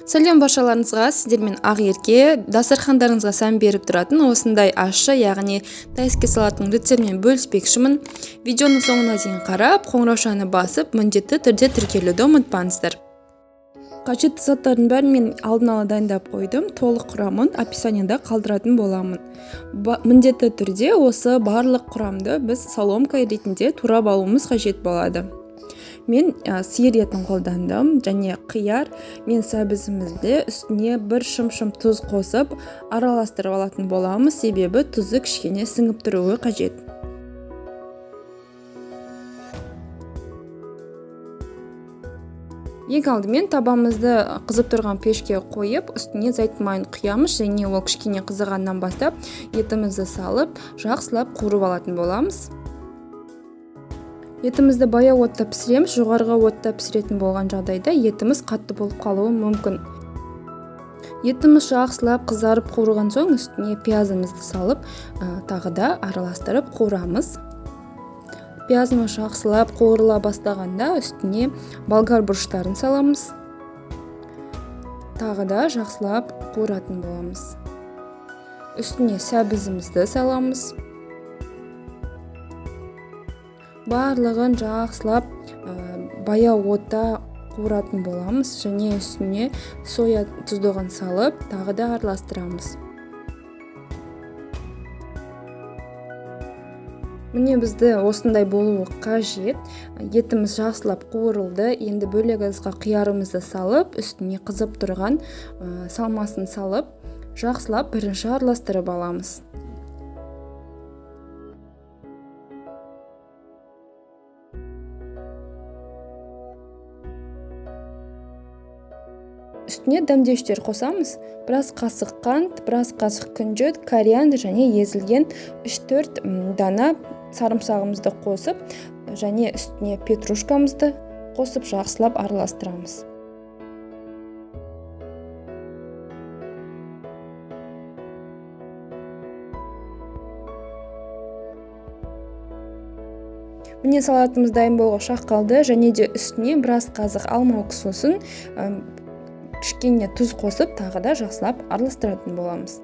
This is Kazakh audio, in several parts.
Сәлем баршаларыңызға, сіздермен Ақерке дастархандарыңызға сән беріп тұратын осындай ащы, яғни тайске салаттың рецептімен бөліспекшімін. Видеоның соңына дейін қарап, қоңыраушаны басып, міндетті түрде тіркелуді ұмытпаңыздар. Қажетті заттардың бәрін мен алдын ала дайындап қойдым. Толық құрамын описанияда қалдыратын боламын. Міндетті түрде осы барлық құрамды біз соломка ретінде турап алуымыз қажет болады. Мен сиыр етін қолдандым және қияр мен сәбізімізді үстіне бір шым тұз қосып араластырып алатын боламыз, себебі тұзы кішкене сіңіп тұруы қажет. Ең алдымен табамызды қызып тұрған пешке қойып, үстіне зәйтүн майын құямыз және ол кішкене қызығаннан бастап етімізді салып, жақсылап қуырып алатын боламыз. Етімізді баяу отта пісіреміз, жоғарғы отта пісіретін болған жағдайда етіміз қатты болып қалуы мүмкін. Етіміз жақсылап қызарып қуырған соң үстіне пиязымызды салып, тағы да араластырып қуырамыз. Пиязымыз жақсылап қуырыла бастағанда үстіне болгар бұрыштарын саламыз. Тағы да жақсылап қуыратын боламыз. Үстіне сәбізімізді саламыз. Барлығын жақсылап баяу отта қуыратын боламыз және үстіне соя тұздығын салып, тағы да араластырамыз. Міне бізді осындай болуы қажет. Етіміз жақсылап қуырылды. Енді бөлек ыдысқа қиярымызды салып, үстіне қызып тұрған салмасын салып, жақсылап бірінші араластырып аламыз. Үстіне дәмдеуіштер қосамыз. Біраз қасық қант, біраз қасық күнжіт, кориандр және езілген 3-4 дана сарымсағымызды қосып, және үстіне петрушкамызды қосып жақсылап араластырамыз. Міне салатымыз дайын болуға шақ қалды және де үстіне біраз қазық алма уксусын кішкене тұз қосып, тағы да жақсылап араластыратын боламыз.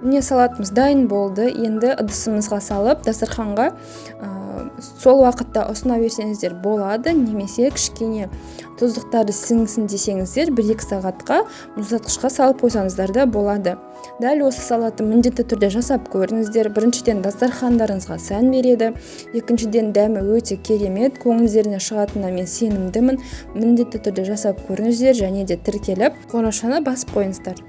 Міне салатымыз дайын болды. Енді ыдысымызға салып, дастарханға сол уақытта ұсына берсеңіздер болады, немесе кішкене тұздықтары сіңсін десеңіздер 1-2 сағатқа мұздатқышқа салып қойсаңыздар да болады. Дәл осы салатты міндетті түрде жасап көріңіздер. Біріншіден дастархандарыңызға сән береді, екіншіден дәмі өте керемет, көңілдеріне шығатынына мен сенімдімін. Міндетті түрде жасап көріңіздер және де тіркеліп, қоңыраушаны басып қойыңыздар.